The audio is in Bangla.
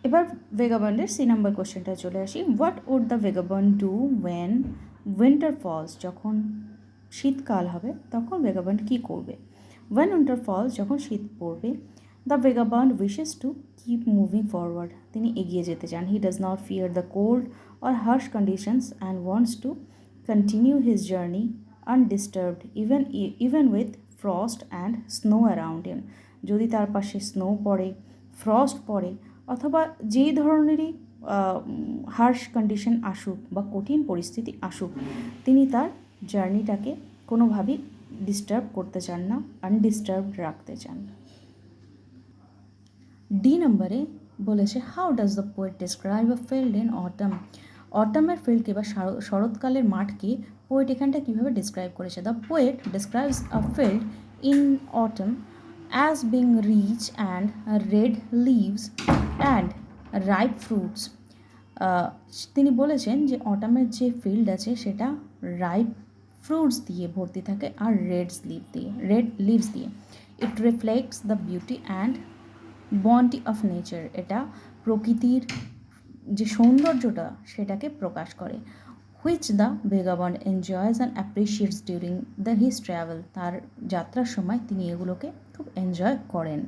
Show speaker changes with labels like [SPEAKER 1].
[SPEAKER 1] এবার ভেগাবন্ডের সি নাম্বার কোশ্চেনটা চলে আসি। What would the vagabond do when winter falls? যখন শীতকাল হবে তখন ভেগাবন্ড কী করবে? ওয়েন উইন্টার ফলস, যখন শীত পড়বে, the vagabond wishes to keep moving forward, তিনি এগিয়ে যেতে চান। He does not fear the cold or harsh conditions and wants to continue his journey undisturbed even with frost and snow around him. যদি তার পাশে স্নো পড়ে, ফ্রস্ট পড়ে, অথবা যেই ধরনেরই হার্শ কন্ডিশন আসুক বা কঠিন পরিস্থিতি আসুক, তিনি তার জার্নিটাকে কোনোভাবেই ডিস্টার্ব করতে চান না, আনডিস্টার্বড রাখতে চান। ডি নম্বরে বলেছে how does the poet describe a field in autumn? অটামের ফিল্ডকে বা শরৎকালের মাঠকে পোয়েট এখানটা কীভাবে ডিসক্রাইব করেছে? The poet describes a field in autumn as being rich and red leaves and ripe fruits. তিনি বলেছেন যে অটামের যে ফিল্ড আছে সেটা রাইপ ফ্রুটস দিয়ে ভর্তি থাকে আর রেড লিভস দিয়ে। It reflects the beauty and bounty of nature, এটা প্রকৃতির যে সৌন্দর্যটা সেটাকে প্রকাশ করে। Which the vagabond enjoys and appreciates during the his travel, তার যাত্রার সময় তিনি এগুলোকে খুব এনজয় করেন।